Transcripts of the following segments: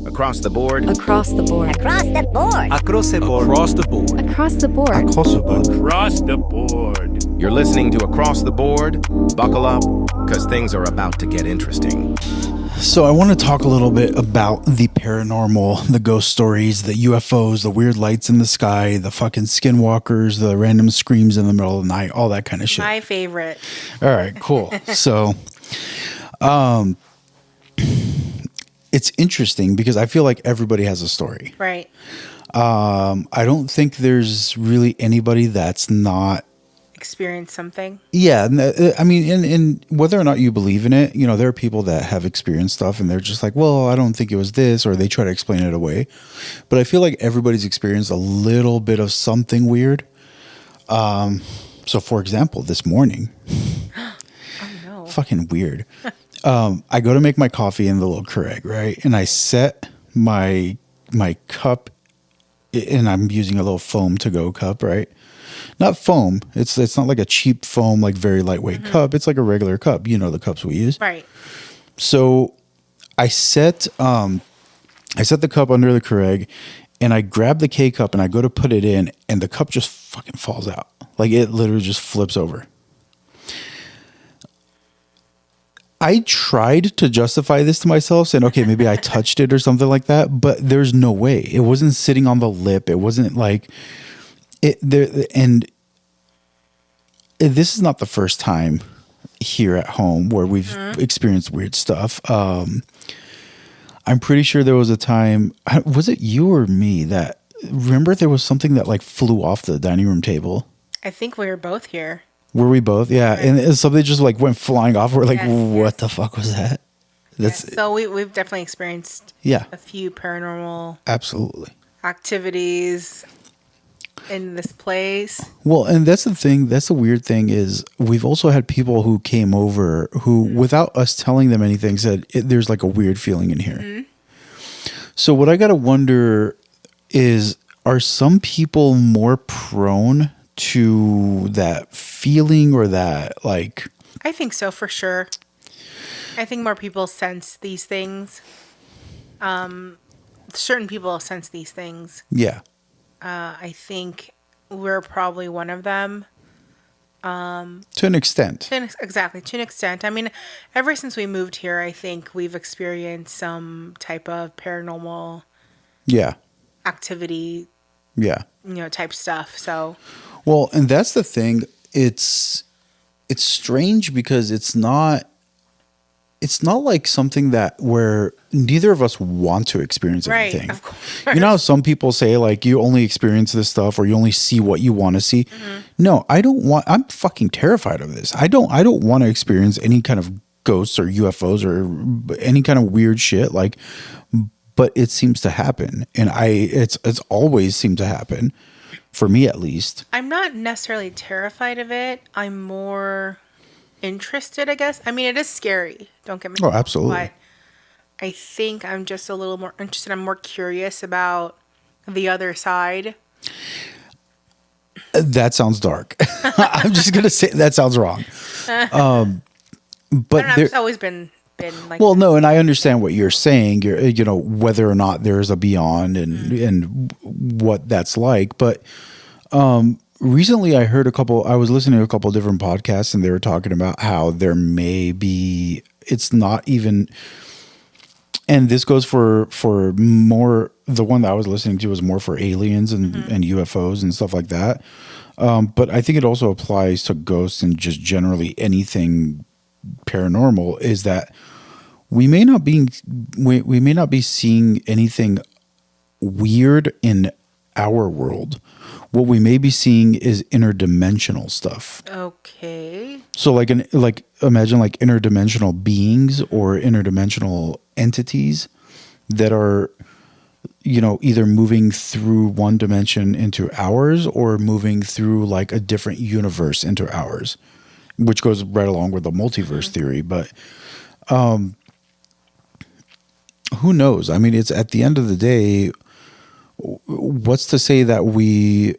Across the board. Across the board. Across the board. Across the board. Across the board. Across the board. Across the board. Across the board. You're listening to Across the Board. Buckle up, because things are about to get interesting. So I want to talk a little bit about the paranormal, the ghost stories, the UFOs, the weird lights in the sky, the fucking skinwalkers, the random screams in the middle of the night, all that kind of shit. My favorite. All right, cool. So, it's interesting because I feel like everybody has a story. Right. I don't think there's really anybody that's not Experience something. Yeah, I mean, and whether or not you believe in it, you know, there are people that have experienced stuff and they're just like, well, I don't think it was this, or they try to explain it away. But I feel like everybody's experienced a little bit of something weird. So, for example, this morning, Oh no. fucking weird. I go to make my coffee in the little Keurig, right? And I set my cup, and I'm using a little foam to go cup, right? Not foam. It's not like a cheap foam, like very lightweight cup. It's like a regular cup. You know the cups we use. Right. So I set the cup under the Keurig, and I grab the K cup and I go to put it in, and the cup just fucking falls out. Like it literally just flips over. I tried to justify this to myself, saying, okay, maybe I touched it or something like that, but there's no way. It wasn't sitting on the lip. It wasn't like it there. And this is not the first time here at home where we've experienced weird stuff. I'm pretty sure there was a time, was it you or me that, remember there was something that like flew off the dining room table? I think we were both here. Were we both? Yeah. And something just like went flying off. We're like, Yes, what the fuck was that? That's So we've definitely experienced yeah, a few paranormal absolutely. activities in this place. Well, and that's the thing. That's the weird thing is we've also had people who came over who, without us telling them anything, said there's like a weird feeling in here. So what I got to wonder is, are some people more prone to that feeling or that like? I think so, for sure. I think more people sense these things. Certain people sense these things. Yeah. I think we're probably one of them. To an extent. Exactly, to an extent. I mean, ever since we moved here, I think we've experienced some type of paranormal Yeah. activity, Yeah. type stuff. So, Well, and that's the thing. It's strange because it's not like something that where neither of us want to experience right, anything. of course. You know how some people say like you only experience this stuff or you only see what you want to see? No, I'm fucking terrified of this. I don't want to experience any kind of ghosts or UFOs or any kind of weird shit like, but it seems to happen. And it's always seemed to happen for me at least. I'm not necessarily terrified of it. I'm more interested, I guess. I mean, it is scary. Don't get me wrong. Oh, absolutely. But I think I'm just a little more interested. I'm more curious about the other side. That sounds dark. I'm just going to say that sounds wrong. But I don't know, there, it's always been like well, no, and I understand what you're saying. You're, whether or not there's a beyond and what that's like. But recently, I was listening to a couple of different podcasts, and they were talking about how there may be. It's not even. And this goes for more. The one that I was listening to was more for aliens and UFOs and stuff like that. But I think it also applies to ghosts and just generally anything paranormal. Is that we may not be seeing anything weird in our world. What we may be seeing is interdimensional stuff. okay. So like imagine like interdimensional beings or interdimensional entities that are, either moving through one dimension into ours or moving through like a different universe into ours, which goes right along with the multiverse theory. But who knows? I mean, it's at the end of the day, what's to say that we,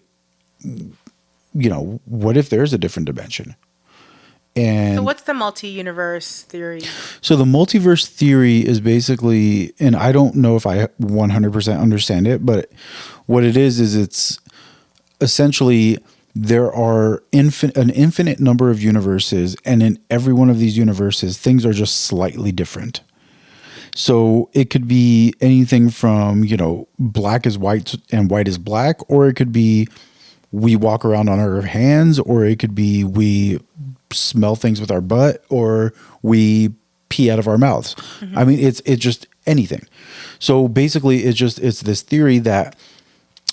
what if there's a different dimension? And So what's the multi-universe theory? so the multiverse theory is basically, and I don't know if I 100% understand it, but what it is it's essentially there are an infinite number of universes, and in every one of these universes, things are just slightly different. So it could be anything from, black is white and white is black, or it could be we walk around on our hands, or it could be we smell things with our butt, or we pee out of our mouths. Mm-hmm. I mean, it's just anything. So basically it's this theory that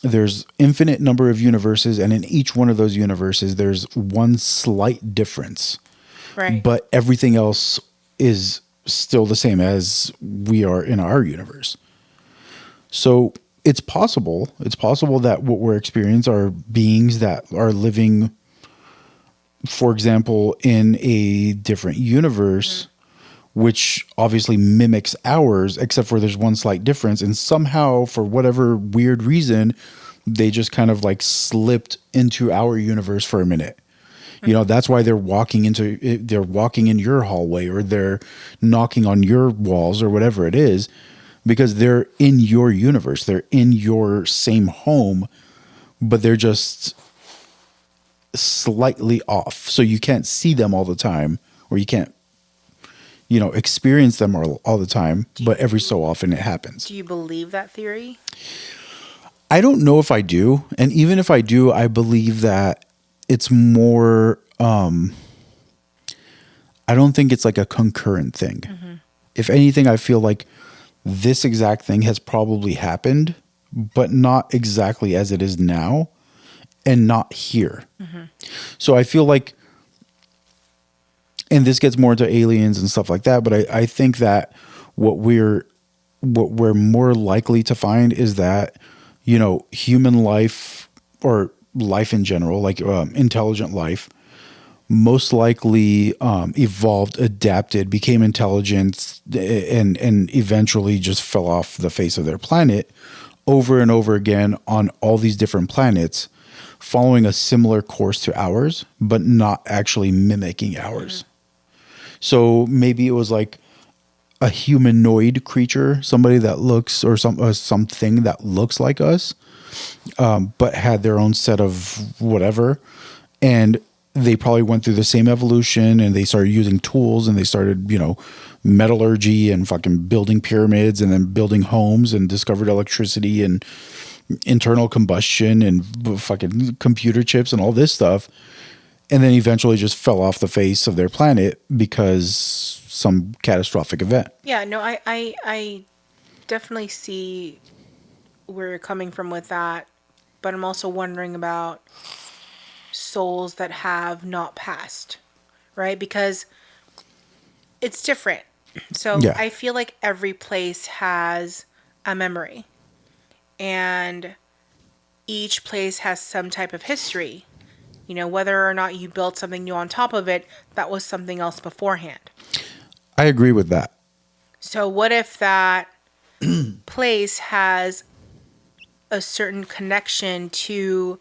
there's infinite number of universes, and in each one of those universes, there's one slight difference. Right. But everything else is still the same as we are in our universe. So it's possible that what we're experiencing are beings that are living, for example, in a different universe, which obviously mimics ours, except for there's one slight difference. And somehow, for whatever weird reason, they just kind of like slipped into our universe for a minute. That's why they're walking in your hallway, or they're knocking on your walls, or whatever it is, because they're in your universe. They're in your same home, but they're just slightly off. So you can't see them all the time, or you can't, experience them all the time, but every so often it happens. Do you believe that theory? I don't know if I do. And even if I do, I believe that it's more, I don't think it's like a concurrent thing. Mm-hmm. If anything, I feel like this exact thing has probably happened, but not exactly as it is now, and not here. Mm-hmm. So I feel like, and this gets more into aliens and stuff like that, but I think that what we're more likely to find is that, human life, or life in general, like intelligent life, most likely evolved, adapted, became intelligent, and eventually just fell off the face of their planet over and over again on all these different planets, following a similar course to ours, but not actually mimicking ours. Mm-hmm. So maybe it was like a humanoid creature, somebody that looks, or something that looks like us, but had their own set of whatever. And they probably went through the same evolution, and they started using tools, and they started, metallurgy and fucking building pyramids, and then building homes, and discovered electricity and internal combustion and fucking computer chips and all this stuff. And then eventually just fell off the face of their planet because some catastrophic event. Yeah, no, I definitely see where you're coming from with that, but I'm also wondering about souls that have not passed, right? Because it's different. So yeah. I feel like every place has a memory, and each place has some type of history. Whether or not you built something new on top of it, that was something else beforehand. I agree with that. So what if that place has a certain connection to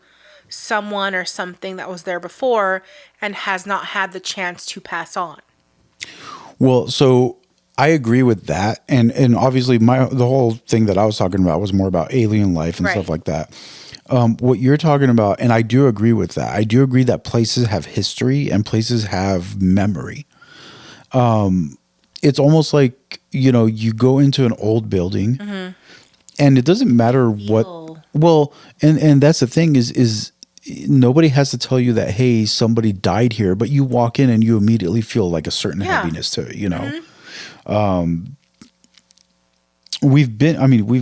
someone or something that was there before and has not had the chance to pass on? Well, so I agree with that. And obviously the whole thing that I was talking about was more about alien life and stuff like that. What you're talking about, and I do agree with that. I do agree that places have history and places have memory. It's almost like, you go into an old building, mm-hmm. and it doesn't matter and that's the thing is nobody has to tell you that, hey, somebody died here, but you walk in and you immediately feel like a certain heaviness to it, Mm-hmm. We've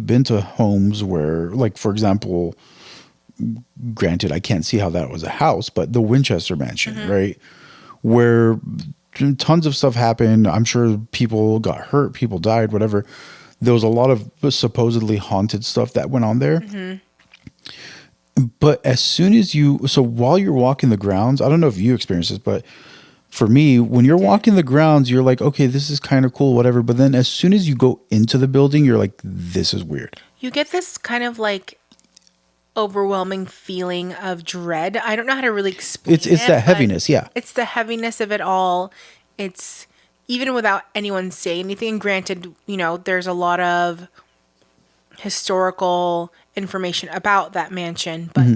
been to homes where, like, for example, granted, I can't see how that was a house, but the Winchester Mansion, mm-hmm. right? Where tons of stuff happened. I'm sure people got hurt, people died, whatever. There was a lot of supposedly haunted stuff that went on there. Mm-hmm. But as soon as while you're walking the grounds, I don't know if you experience this, but for me, when you're walking the grounds, you're like, okay, this is kind of cool, whatever. But then as soon as you go into the building, you're like, this is weird. You get this kind of like overwhelming feeling of dread. I don't know how to really explain it. It's that heaviness, yeah. It's the heaviness of it all. It's even without anyone saying anything. Granted, there's a lot of historical information about that mansion, but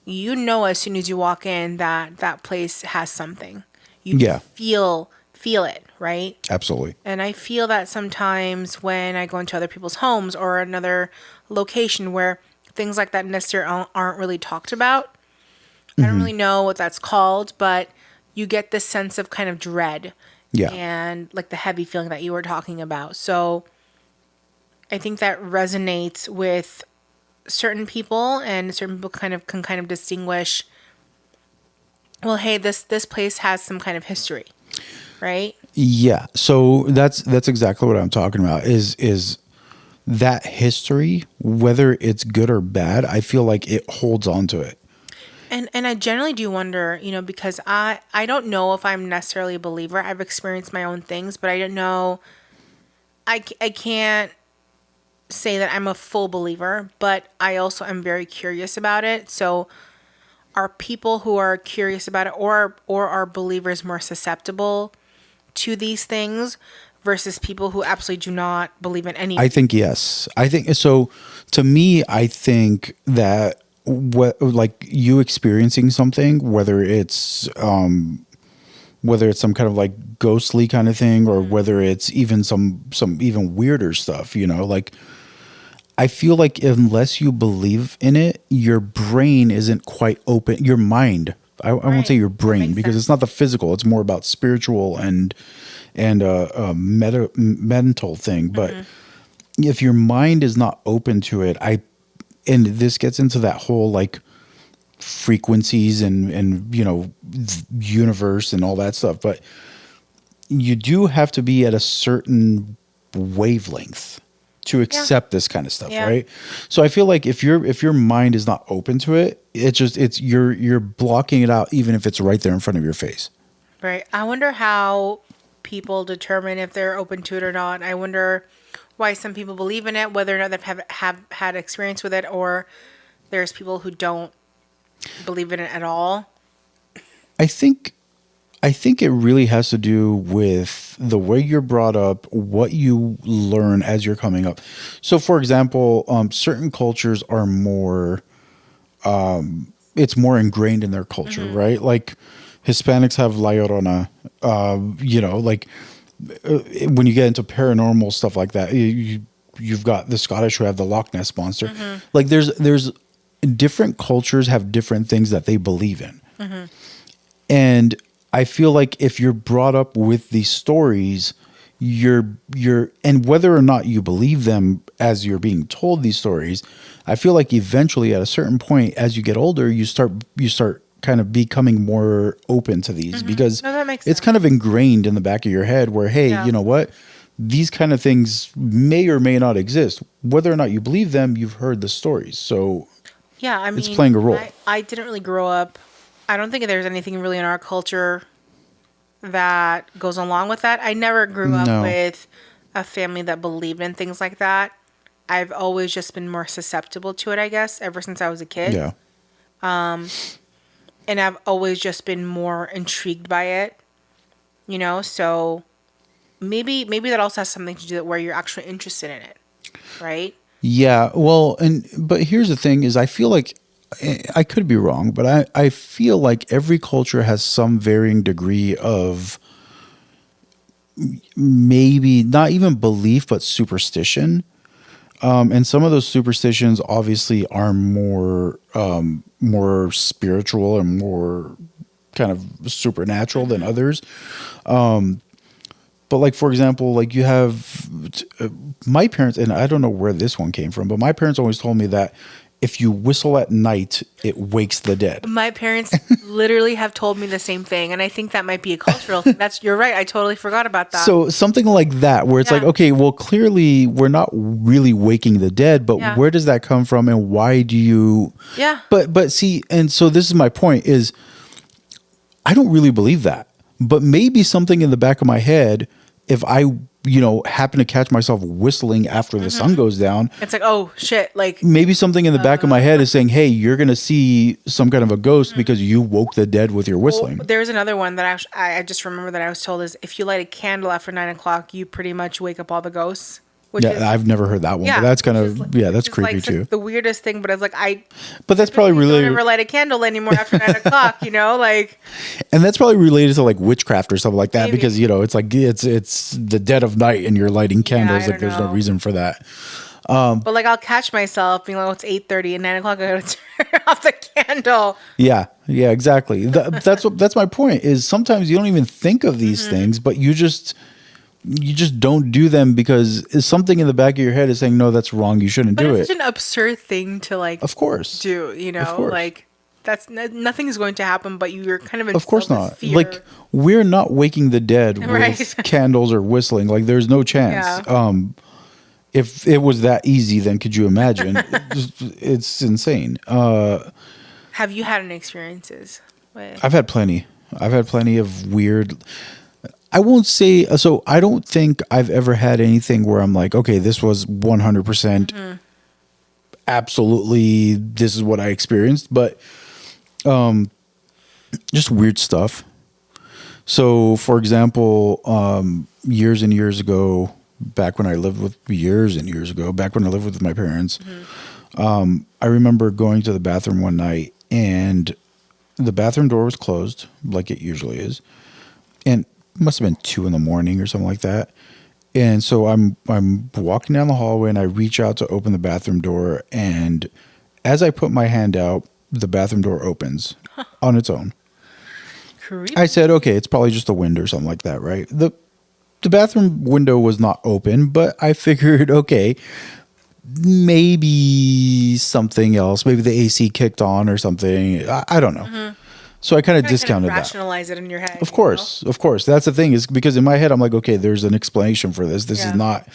as soon as you walk in that place has something. You feel it, right? Absolutely. And I feel that sometimes when I go into other people's homes or another location where things like that necessarily aren't really talked about. I don't really know what that's called, but you get this sense of kind of dread. Yeah. And like the heavy feeling that you were talking about. So I think that resonates with certain people, and certain people can kind of distinguish, well, hey, this place has some kind of history, right? Yeah. So that's exactly what I'm talking about is that history, whether it's good or bad, I feel like it holds on to it. And I generally do wonder, because I don't know if I'm necessarily a believer. I've experienced my own things, but I don't know. I can't say that I'm a full believer, but I also am very curious about it. So are people who are curious about it or are believers more susceptible to these things versus people who absolutely do not believe in any? I think yes. I think so. To me, I think that like you experiencing something, whether it's some kind of like ghostly kind of thing, or whether it's even some even weirder stuff, like I feel like unless you believe in it, your brain isn't quite open. Your mind, I won't say your brain, because it's not the physical. It's more about spiritual and a mental thing. But if your mind is not open to it, and this gets into that whole like frequencies and universe and all that stuff. But you do have to be at a certain wavelength to accept this kind of stuff, right? So I feel like if your mind is not open to it, you're blocking it out, even if it's right there in front of your face. Right. I wonder how people determine if they're open to it or not. I wonder why some people believe in it, whether or not they have had experience with it, or there's people who don't believe in it at all. I think it really has to do with the way you're brought up, what you learn as you're coming up. So, for example, certain cultures are more, it's more ingrained in their culture, right? Like Hispanics have La Llorona, like when you get into paranormal stuff like that, you've got the Scottish who have the Loch Ness monster. Like there's different cultures have different things that they believe in. And I feel like if you're brought up with these stories, and whether or not you believe them as you're being told these stories, I feel like eventually at a certain point, as you get older, you start kind of becoming more open to these, because that makes it's sense. kind of ingrained in the back of your head where, hey, you know what? These kind of things may or may not exist. Whether or not you believe them, you've heard the stories. So yeah, I mean, it's playing a role. I didn't really grow up. I don't think there's anything really in our culture that goes along with that. I never grew up with a family that believed in things like that. I've always just been more susceptible to it, I guess, ever since I was a kid. Yeah. And I've always just been more intrigued by it, so maybe that also has something to do with where you're actually interested in it, right? Yeah. Well, but here's the thing is I feel like, I could be wrong, but I feel like every culture has some varying degree of maybe not even belief, but superstition. And some of those superstitions obviously are more spiritual and more kind of supernatural than others. But like, for example, like you have my parents, and I don't know where this one came from, but my parents always told me that if you whistle at night, it wakes the dead. My parents literally have told me the same thing, and I think that might be a cultural thing. You're right. I totally forgot about that. So something like that, where it's like, okay, well, clearly we're not really waking the dead, but where does that come from, and why do you? Yeah. But see, and so this is my point: is I don't really believe that, but maybe something in the back of my head, if I happen to catch myself whistling after the sun goes down, It's like, oh shit, like maybe something in the back of my head is saying, hey, you're going to see some kind of a ghost because you woke the dead with your whistling. Well, there's another one that I just remember that I was told is if you light a candle after 9 o'clock, you pretty much wake up all the ghosts. Which Yeah, I've never heard that one, but that's kind of, that's creepy like, too. The weirdest thing, but it's like, But that's probably don't related. ever light a candle anymore after 9 o'clock, like. And that's probably related to like witchcraft or something like that, Maybe. because, it's like, it's the dead of night and you're lighting candles. I Like don't there's no know. reason for that. But like I'll catch myself being like, oh, it's 8:30 and 9 o'clock. I gotta turn off the candle. Yeah, exactly. That's my point is sometimes you don't even think of these things, but you just don't do them because something in the back of your head is saying, no, that's wrong. You shouldn't do It's it. such an absurd thing to like Of course. do, Of course. like that's nothing is going to happen, but you're kind of in Of course not. fear. Like we're not waking the dead with Right. candles or whistling. Like there's no chance. Yeah. If it was that easy, then could you imagine? It's insane. Have you had any experiences with? I've had plenty. I've had plenty of weird. I won't say so. I don't think I've ever had anything where I'm like, okay, this was 100% absolutely. This is what I experienced, but just weird stuff. So, for example, years and years ago, back when I lived with my parents, I remember going to the bathroom one night and the bathroom door was closed, like it usually is, and it must have been 2 a.m. or something like that. And so I'm walking down the hallway and I reach out to open the bathroom door, and as I put my hand out, the bathroom door opens on its own. Creepy. I said, okay, it's probably just the wind or something like that, right? The bathroom window was not open, but I figured, okay, maybe something else. Maybe the AC kicked on or something. I don't know. So I kind of discounted that. Rationalize it in your head. Of course. That's the thing, is because in my head, I'm like, okay, there's an explanation for this. This is not,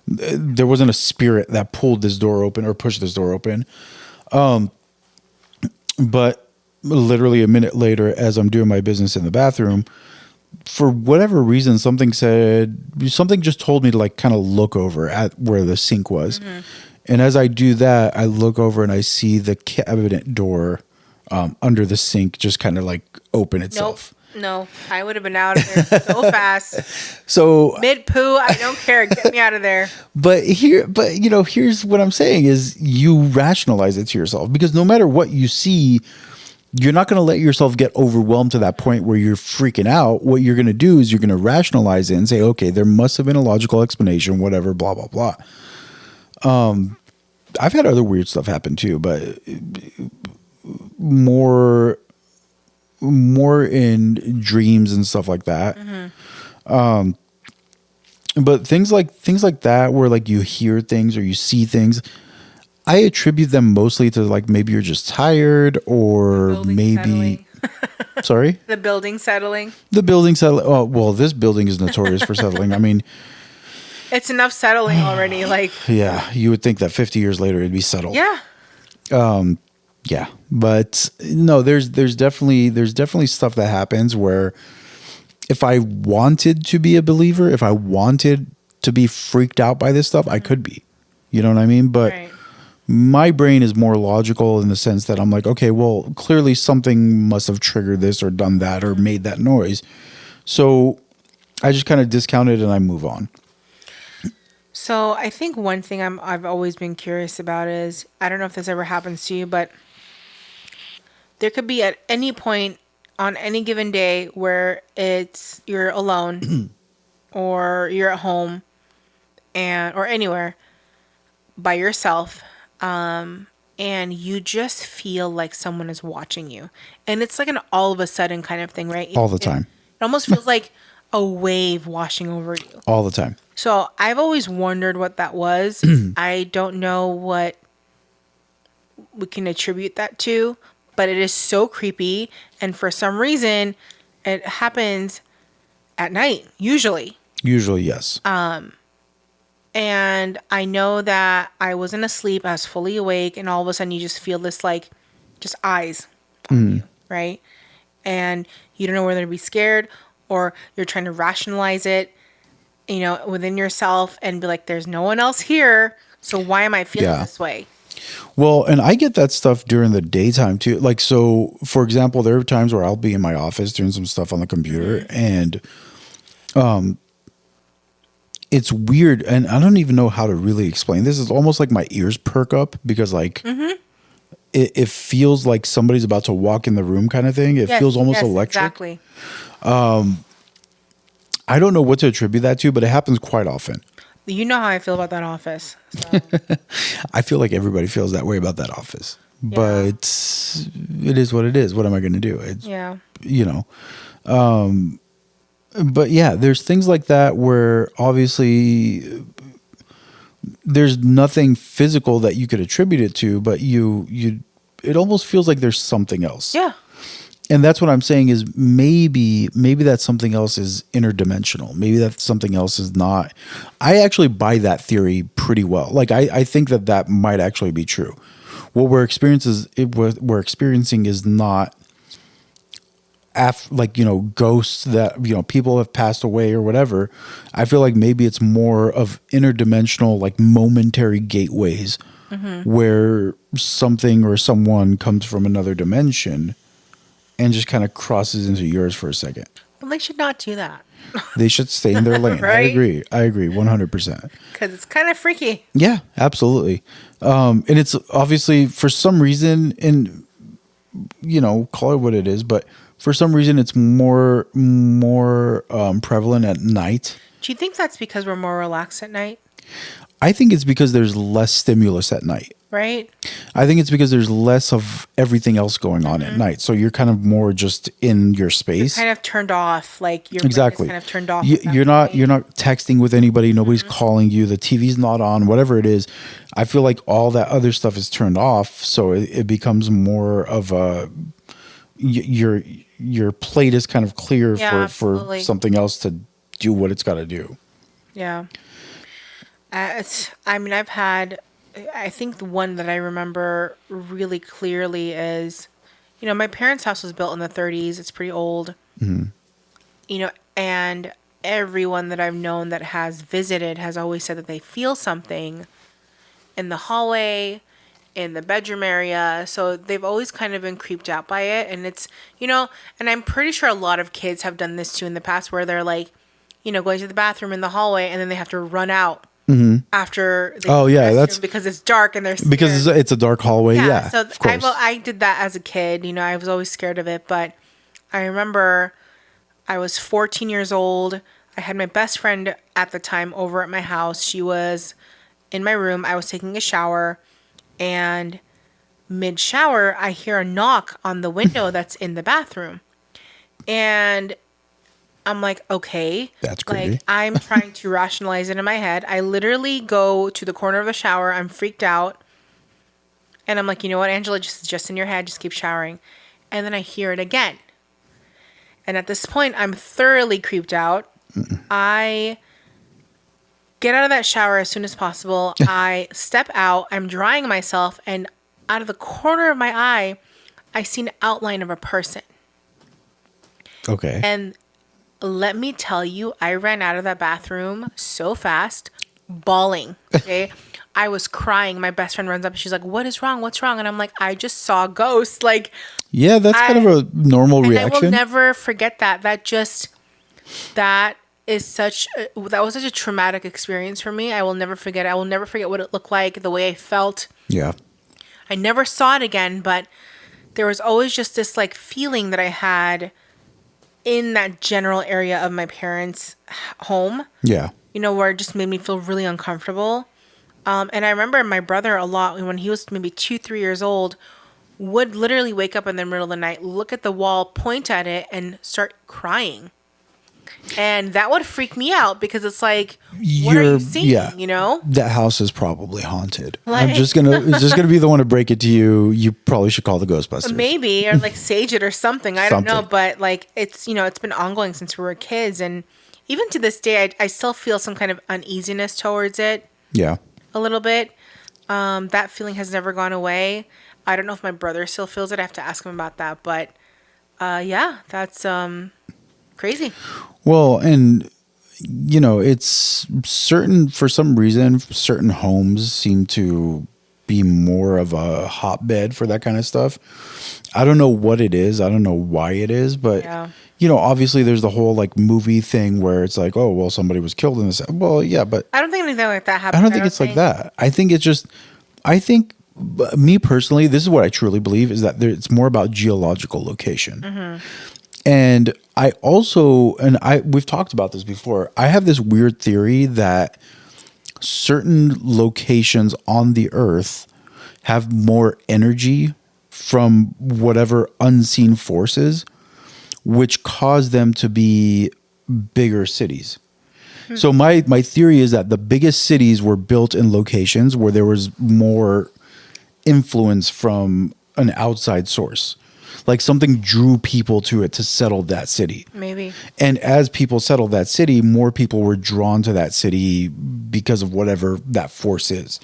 there wasn't a spirit that pulled this door open or pushed this door open. But literally a minute later, as I'm doing my business in the bathroom, for whatever reason, something just told me to like kind of look over at where the sink was. And as I do that, I look over and I see the cabinet door under the sink just kind of like open itself. No, I would have been out of there so fast. So Mid poo, I don't care. Get me out of there. But here's what I'm saying is you rationalize it to yourself, because no matter what you see, you're not going to let yourself get overwhelmed to that point where you're freaking out. What you're going to do is you're going to rationalize it and say, okay, there must have been a logical explanation, whatever, blah, blah, blah. I've had other weird stuff happen too, but more in dreams and stuff like that. But things like that, where like you hear things or you see things, I attribute them mostly to like maybe you're just tired, or maybe sorry, The building settling. Oh well, this building is notorious for settling. I mean, It's enough settling already. Like, yeah, you would think that 50 years later it'd be settled. yeah. Yeah, but no, there's definitely stuff that happens where if I wanted to be a believer, if I wanted to be freaked out by this stuff, I could be. You know what I mean? But Right. my brain is more logical in the sense that I'm like, okay, well, clearly something must have triggered this or done that or made that noise. So I just kind of discount it and I move on. So I think one thing I've always been curious about is, I don't know if this ever happens to you, but there could be at any point on any given day where you're alone or you're at home or anywhere by yourself, and you just feel like someone is watching you, and it's like an all of a sudden kind of thing, right? All the time. It almost feels like a wave washing over you. All the time. So I've always wondered what that was. I don't know what we can attribute that to, but it is so creepy. And for some reason, it happens at night, usually. Usually, yes. And I know that I wasn't asleep. I was fully awake. And all of a sudden, you just feel this, like, just eyes on you, right? And you don't know whether to be scared or you're trying to rationalize it. within yourself and be like, there's no one else here. So why am I feeling Yeah. this way? Well, and I get that stuff during the daytime too. Like, so for example, there are times where I'll be in my office doing some stuff on the computer and it's weird. And I don't even know how to really explain this. It's almost like my ears perk up because like it feels like somebody's about to walk in the room kind of thing. It feels almost electric. Exactly. I don't know what to attribute that to, but it happens quite often. You know how I feel about that office. So. I feel like everybody feels that way about that office, but it is what it is. What am I going to do? It's, but yeah, there's things like that where obviously there's nothing physical that you could attribute it to, but it almost feels like there's something else. Yeah. And that's what I'm saying is maybe that something else is interdimensional. Maybe that something else is not. I actually buy that theory pretty well. Like I think that might actually be true. What we're experiencing is not ghosts that people have passed away or whatever. I feel like maybe it's more of interdimensional, like momentary gateways where something or someone comes from another dimension and just kind of crosses into yours for a second. Well, they should not do that. They should stay in their lane. Right? I agree 100%. Because it's kind of freaky. Yeah, absolutely. And it's obviously for some reason, and call it what it is, but for some reason it's more prevalent at night. Do you think that's because we're more relaxed at night? I think it's because there's less stimulus at night. Right? I think it's because there's less of everything else going on at night. So you're kind of more just in your space. You're kind of turned off. Like your exactly. brain is kind of turned off. You're not texting with anybody. Nobody's calling you. The TV's not on. Whatever it is, I feel like all that other stuff is turned off. So it becomes more of a your plate is kind of clear for something else to do what it's got to do. Yeah. I've had. I think the one that I remember really clearly is, my parents' house was built in the 30s. It's pretty old. Mm-hmm. And everyone that I've known that has visited has always said that they feel something in the hallway, in the bedroom area. So they've always kind of been creeped out by it. And it's, and I'm pretty sure a lot of kids have done this too in the past where they're like, going to the bathroom in the hallway and then they have to run out. After that's because it's dark and there's because it's a dark hallway. Yeah, so of course. I did that as a kid. I was always scared of it, but I remember I was 14 years old. I had my best friend at the time over at my house. She was in my room. I was taking a shower, and mid shower, I hear a knock on the window that's in the bathroom, and I'm like, okay. That's creepy. Like, I'm trying to rationalize it in my head. I literally go to the corner of the shower. I'm freaked out. And I'm like, you know what, Angela, just in your head, just keep showering. And then I hear it again. And at this point, I'm thoroughly creeped out. I get out of that shower as soon as possible. I step out. I'm drying myself. And out of the corner of my eye, I see an outline of a person. Okay. And let me tell you, I ran out of that bathroom so fast, bawling. Okay. I was crying. My best friend runs up and she's like, "What is wrong? What's wrong?" And I'm like, "I just saw ghosts." Like, yeah, that's kind of a normal reaction. I will never forget that. That was such a traumatic experience for me. I will never forget it. I will never forget what it looked like, the way I felt. Yeah. I never saw it again, but there was always just this like feeling that I had in that general area of my parents' home. Yeah. Where it just made me feel really uncomfortable. And I remember my brother a lot when he was maybe 2-3 years old would literally wake up in the middle of the night, look at the wall, point at it, and start crying. And that would freak me out because it's like, what are you seeing? Yeah. That house is probably haunted. Like, it's just gonna be the one to break it to you. You probably should call the Ghostbusters. Maybe, or like sage it or something. I don't know, but like it's it's been ongoing since we were kids, and even to this day, I still feel some kind of uneasiness towards it. Yeah, a little bit. That feeling has never gone away. I don't know if my brother still feels it. I have to ask him about that, but yeah, that's crazy. Well, and it's certain, for some reason, certain homes seem to be more of a hotbed for that kind of stuff. I don't know what it is. I don't know why it is, but Yeah. obviously there's the whole like movie thing where it's like, oh, well, somebody was killed in this. Well, yeah, but I don't think anything like that happened. I don't think it's like that. I think it's just, I think me personally, this is what I truly believe, is that it's more about geological location. And I also, we've talked about this before. I have this weird theory that certain locations on the earth have more energy from whatever unseen forces, which cause them to be bigger cities. So my theory is that the biggest cities were built in locations where there was more influence from an outside source. Like something drew people to it to settle that city. Maybe. And as people settled that city, more people were drawn to that city because of whatever that force is.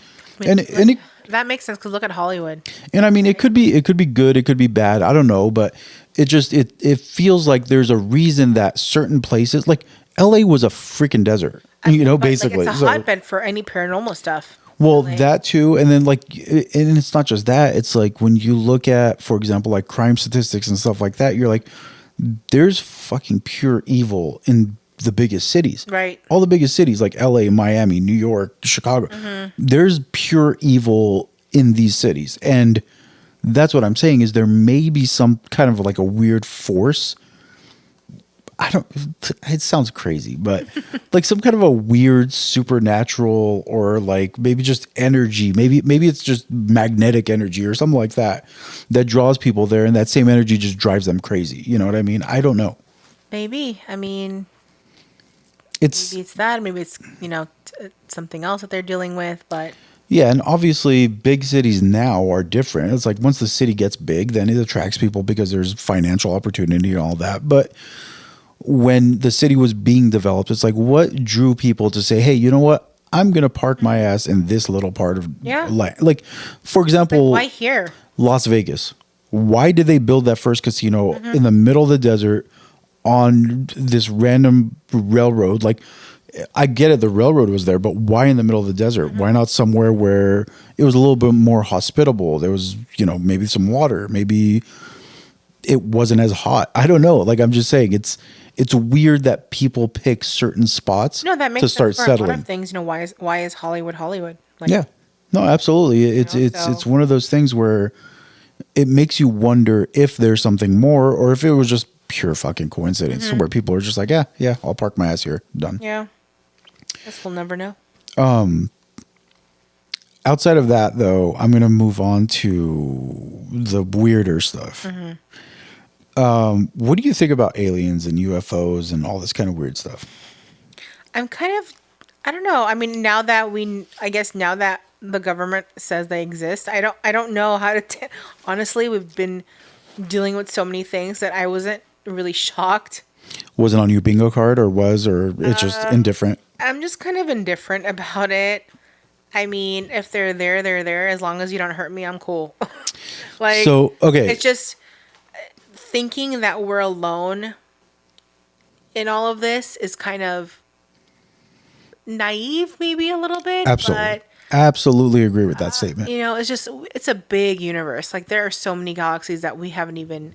And it, that makes sense, because look at Hollywood. and I mean, it could be good, it could be bad. I don't know, but it just it feels like there's a reason that certain places, like LA was a freaking desert, But, basically. like, it's a hotbed for any paranormal stuff. Well, Like, that too, and then and it's not just that. It's like when you look at, for example, like crime statistics and stuff like that, you're like, there's fucking pure evil in the biggest cities. Right. All the biggest cities like LA, Miami, New York, Chicago. There's pure evil in these cities. And that's what I'm saying, is there may be some kind of like a weird force. It sounds crazy, but like some kind of a weird supernatural, or like maybe just energy. Maybe it's just magnetic energy or something like that draws people there, and that same energy just drives them crazy. You know what I mean? I don't know. maybe. I mean, It's maybe it's that. Maybe it's, something else that they're dealing with. But yeah, and obviously big cities now are different. It's like once the city gets big, then it attracts people because there's financial opportunity and all that. But when the city was being developed, it's like, what drew people to say, hey, you know what? I'm going to park my ass in this little part of land. Like, for example, why here? Las Vegas. Why did they build that first casino in the middle of the desert on this random railroad? Like, I get it, the railroad was there, but why in the middle of the desert? Why not somewhere where it was a little bit more hospitable? There was, maybe some water, maybe it wasn't as hot. I don't know. Like, I'm just saying, it's weird that people pick certain spots That makes to start sense for settling. a lot of things. Why is Hollywood Hollywood? Like, Yeah, no, absolutely. It's one of those things where it makes you wonder if there's something more, or if it was just pure fucking coincidence where people are just like, yeah, I'll park my ass here. Done. Yeah. Guess we'll never know. Outside of that, though, I'm going to move on to the weirder stuff. What do you think about aliens and UFOs and all this kind of weird stuff? I'm kind of, I don't know. I mean, now that the government says they exist, I don't know how to, honestly, we've been dealing with so many things that I wasn't really shocked. Was it on your bingo card, or it's just indifferent? I'm just kind of indifferent about it. I mean, if they're there, they're there. As long as you don't hurt me, I'm cool. Okay. It's just thinking that we're alone in all of this is kind of naive, maybe a little bit. Absolutely. But, absolutely agree with that statement. it's a big universe. Like, there are so many galaxies that we haven't even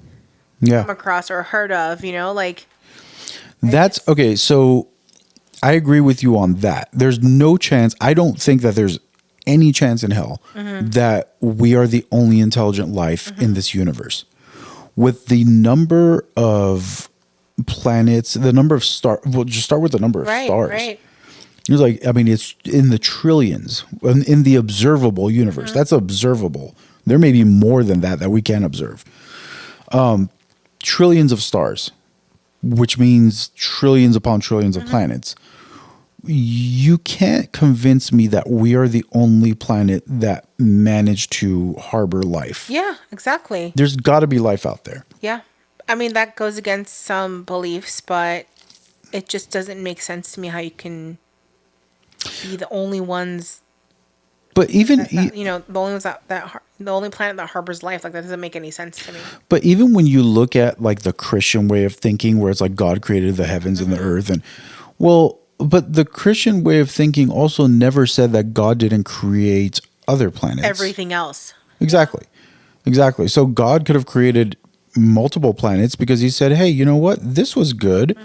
Yeah. come across or heard of, That's okay. So I agree with you on that. There's no chance. I don't think that there's any chance in hell that we are the only intelligent life in this universe. With the number of planets, the number of stars, we'll just start with the number of stars. Right. It's like, I mean, it's in the trillions in the observable universe. That's observable. There may be more than that we can observe. Trillions of stars, which means trillions upon trillions of planets. You can't convince me that we are the only planet that managed to harbor life. Yeah, exactly. There's got to be life out there. Yeah. I mean, that goes against some beliefs, but it just doesn't make sense to me how you can be the only ones. But even the only ones the only planet that harbors life, like, that doesn't make any sense to me. But even when you look at like the Christian way of thinking, where it's like God created the heavens and the earth, and well, but the Christian way of thinking also never said that God didn't create other planets. Everything else. Exactly. Exactly. So God could have created multiple planets because he said, hey, you know what? This was good.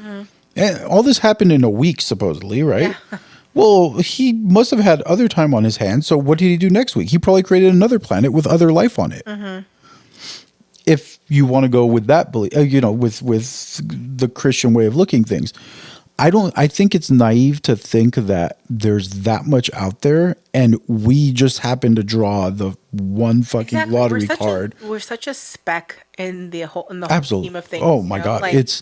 And all this happened in a week, supposedly, right? Yeah. Well, he must have had other time on his hands. So what did he do next week? He probably created another planet with other life on it. If you want to go with that belief, with the Christian way of looking things. I think it's naive to think that there's that much out there and we just happen to draw the one fucking lottery card. We're such a speck in the whole Absolutely. scheme of things. Oh my God. It's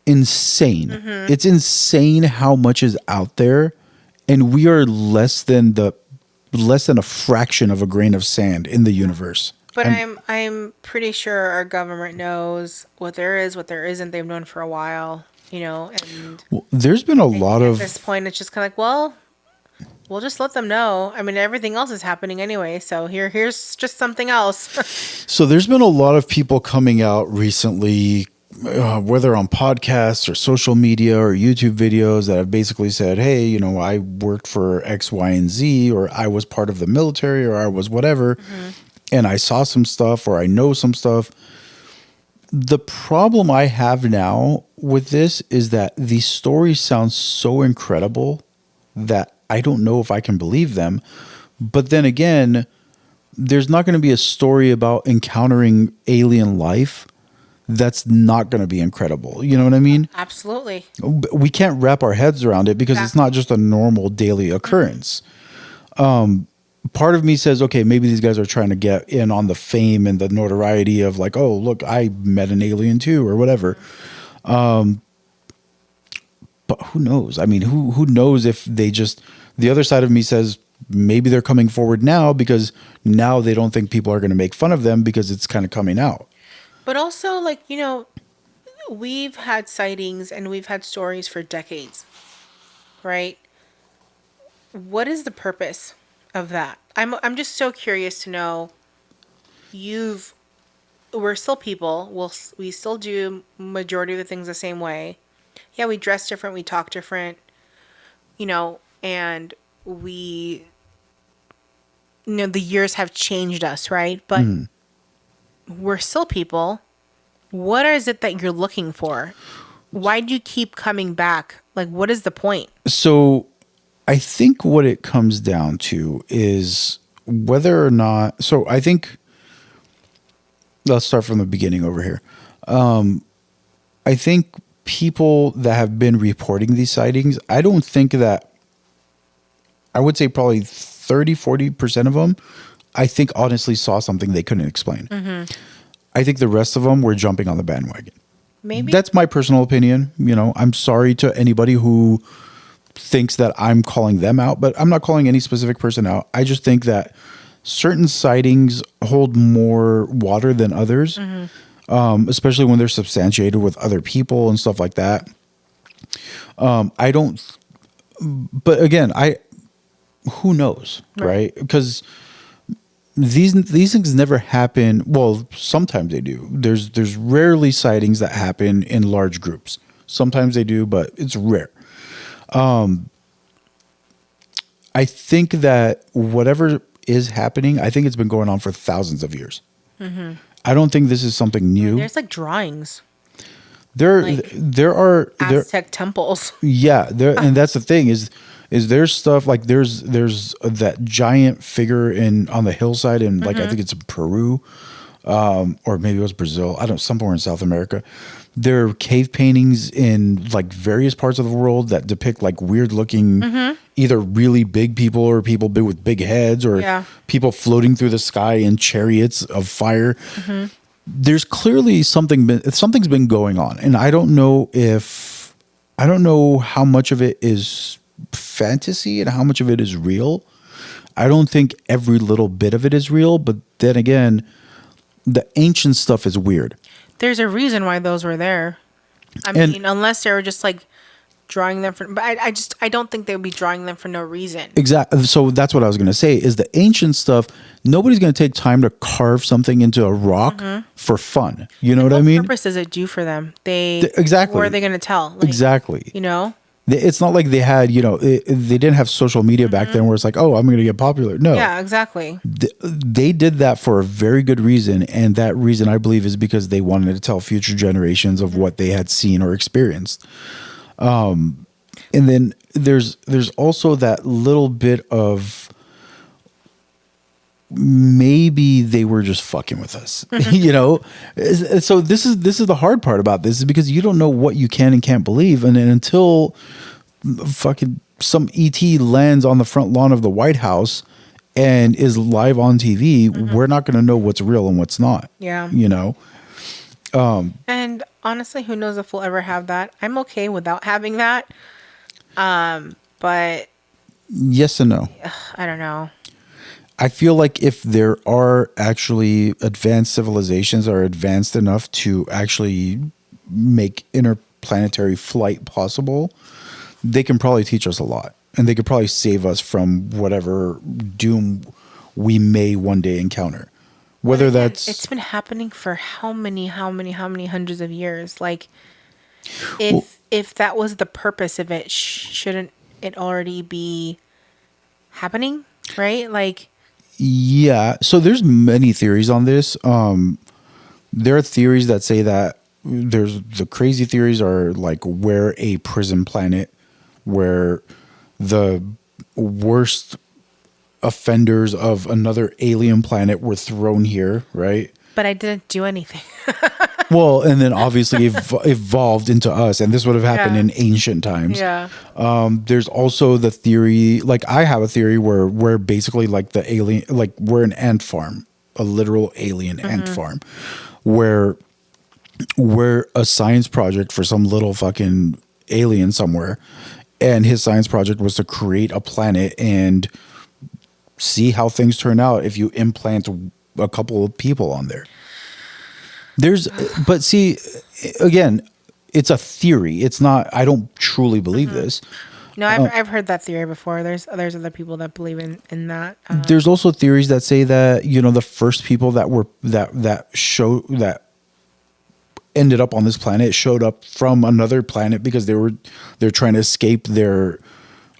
insane. It's insane how much is out there, and we are less than a fraction of a grain of sand in the universe. But I'm pretty sure our government knows what there is, what there isn't. They've known for a while. And there's been a lot of... At this point, it's just kind of like, well, we'll just let them know. I mean, everything else is happening anyway, so here's just something else. So there's been a lot of people coming out recently, whether on podcasts or social media or YouTube videos, that have basically said, hey, I worked for X, Y, and Z, or I was part of the military, or I was whatever, and I saw some stuff, or I know some stuff. The problem I have now with this is that these stories sound so incredible that I don't know if I can believe them. But then again, there's not going to be a story about encountering alien life that's not going to be incredible. You know what I mean? Absolutely. We can't wrap our heads around it because it's not just a normal daily occurrence. Part of me says, okay, maybe these guys are trying to get in on the fame and the notoriety of like, oh, look, I met an alien too, or whatever. But who knows? I mean, who knows if they just, the other side of me says maybe they're coming forward now because now they don't think people are going to make fun of them because it's kind of coming out. But also, we've had sightings and we've had stories for decades, right? What is the purpose of that? I'm just so curious to know. We're still people. We still do majority of the things the same way. Yeah, we dress different, we talk different, and we, the years have changed us, right? But we're still people. What is it that you're looking for? Why do you keep coming back? Like, what is the point? So I think what it comes down to is whether or not... So I think... Let's start from the beginning over here. I think people that have been reporting these sightings, I don't think that... I would say probably 30-40% of them, I think honestly saw something they couldn't explain. I think the rest of them were jumping on the bandwagon. Maybe. That's my personal opinion. I'm sorry to anybody who thinks that I'm calling them out, but I'm not calling any specific person out. I just think that certain sightings hold more water than others, especially when they're substantiated with other people and stuff like that. I don't, but again, who knows, right? Because these things never happen. Well, sometimes they do. There's rarely sightings that happen in large groups. Sometimes they do, but it's rare. I think that whatever is happening, I think it's been going on for thousands of years. I don't think this is something new. There's drawings. There are Aztec temples. Yeah, and that's the thing is there's stuff like there's that giant figure on the hillside in I think it's Peru, or maybe it was Brazil. I don't, somewhere in South America. There are cave paintings in various parts of the world that depict weird looking, either really big people or people big with big heads or people floating through the sky in chariots of fire. There's clearly something's been going on, and I don't know how much of it is fantasy and how much of it is real. I don't think every little bit of it is real, but then again, the ancient stuff is weird. There's a reason why those were there. I mean, unless they were just drawing them for, but I don't think they would be drawing them for no reason. Exactly. So that's what I was going to say is the ancient stuff, nobody's going to take time to carve something into a rock for fun. You know what I mean? What purpose does it do for them? Exactly. Who are they going to tell? Exactly. It's not like they had, they didn't have social media back then where it's like, oh, I'm going to get popular. No. Yeah, exactly. They did that for a very good reason. And that reason, I believe, is because they wanted to tell future generations of what they had seen or experienced. And then there's also that little bit of maybe they were just fucking with us, So this is the hard part about this, is because you don't know what you can and can't believe, and then until fucking some ET lands on the front lawn of the White House and is live on TV, we're not going to know what's real and what's not. Yeah. And honestly, who knows if we'll ever have that? I'm okay without having that. But yes and no. I don't know. I feel like if there are actually advanced civilizations that are advanced enough to actually make interplanetary flight possible, they can probably teach us a lot, and they could probably save us from whatever doom we may one day encounter. Whether that's... It's been happening for how many hundreds of years? Like, if that was the purpose of it, shouldn't it already be happening? Right? Like... Yeah. So there's many theories on this. There are theories that say that the crazy theories are like we're a prison planet where the worst offenders of another alien planet were thrown here, right? But I didn't do anything. Well, and then obviously evolved into us, and this would have happened in ancient times. Yeah. There's also the theory, like I have a theory where we're basically like the alien, like we're an ant farm, a literal alien ant farm, where we're a science project for some little fucking alien somewhere, and his science project was to create a planet and see how things turn out if you implant a couple of people on there. But see, again, it's a theory. It's not, I don't truly believe this. No, I've heard that theory before. There's other people that believe in that. There's also theories that say that, the first people that were, that ended up on this planet showed up from another planet because they're trying to escape their,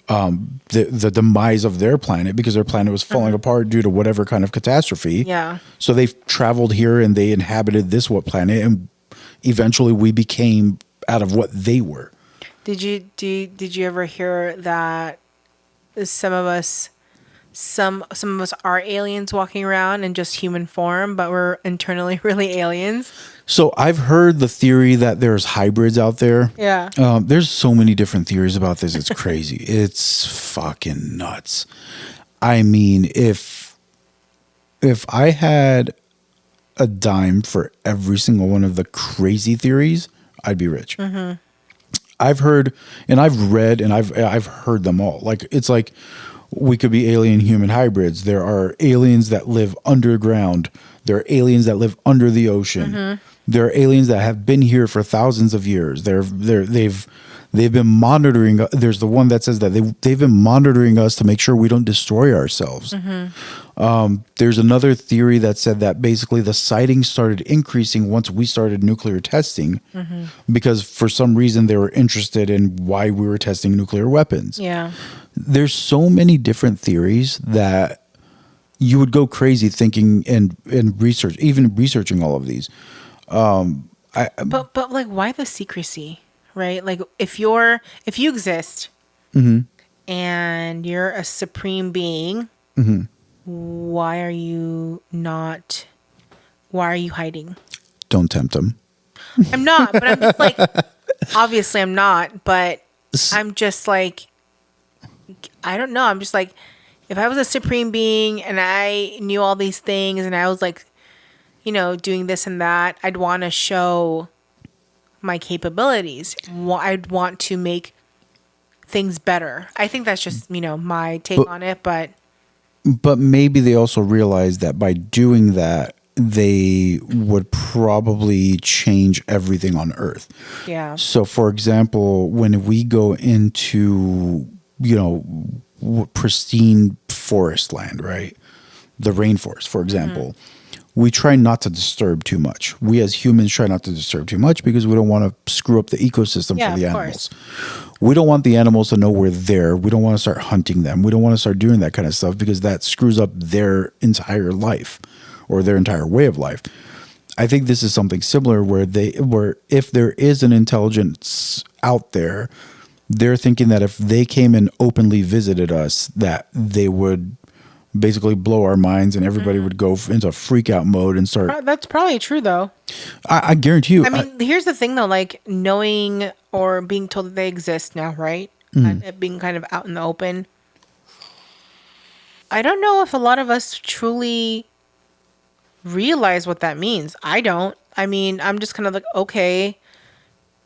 the demise of their planet, because their planet was falling apart due to whatever kind of catastrophe. Yeah. So they've traveled here and they inhabited this planet, and eventually we became out of what they were. Did you ever hear that some of us are aliens walking around in just human form, but we're internally really aliens? So I've heard the theory that there's hybrids out there. Yeah. There's so many different theories about this. It's crazy. It's fucking nuts. I mean, if I had a dime for every single one of the crazy theories, I'd be rich. I've heard and I've read and I've heard them all. Like, it's like we could be alien human hybrids. There are aliens that live underground. There are aliens that live under the ocean. There are aliens that have been here for thousands of years. They've been monitoring. There's the one that says that they've been monitoring us to make sure we don't destroy ourselves. There's another theory that said that basically the sightings started increasing once we started nuclear testing, because for some reason they were interested in why we were testing nuclear weapons. Yeah. There's so many different theories that you would go crazy thinking and researching all of these. But like, why the secrecy, right? Like, if you exist and you're a supreme being, why are you hiding? Don't tempt them. I'm not, but I'm just like, obviously I'm not, but I'm just like, I don't know. I'm just like, if I was a supreme being and I knew all these things and I was like, doing this and that, I'd want to show my capabilities. I'd want to make things better. I think that's just, my take on it, but maybe they also realized that by doing that, they would probably change everything on Earth. Yeah. So, for example, when we go into, pristine forest land, right? The rainforest, for example. we try not to disturb too much. We as humans try not to disturb too much because we don't want to screw up the ecosystem Yeah, for the of animals. We don't want the animals to know we're there. We don't want to start hunting them. We don't want to start doing that kind of stuff because that screws up their entire life or their entire way of life. I think this is something similar where if there is an intelligence out there, they're thinking that if they came and openly visited us, that they would basically blow our minds and everybody would go into freak out mode and start. That's probably true, though. I guarantee you. I mean, here's the thing, though. Like, knowing or being told that they exist now, right? Mm-hmm. And it being kind of out in the open. I don't know if a lot of us truly realize what that means. I don't. I mean, I'm just kind of like, okay,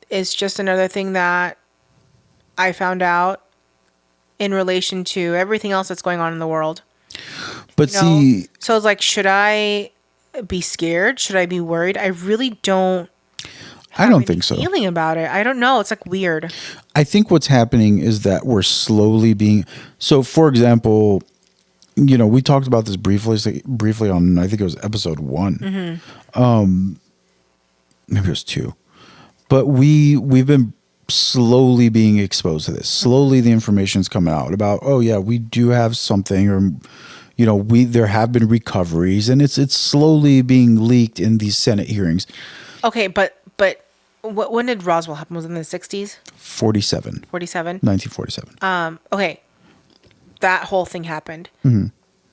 it's just another thing that I found out in relation to everything else that's going on in the world. But see, so it's like, should I be scared? Should I be worried? I really don't. I don't think so. Feeling about it, I don't know. It's like weird. I think what's happening is that we're slowly being. So, for example, we talked about this briefly on, I think it was episode 1. Maybe it was 2, but we've been slowly being exposed to this. Slowly, the information's coming out about, oh yeah, we do have something, or there have been recoveries, and it's slowly being leaked in these Senate hearings. Okay, but when did Roswell happen? Was it in the 60s? 47. 1947. Okay, that whole thing happened.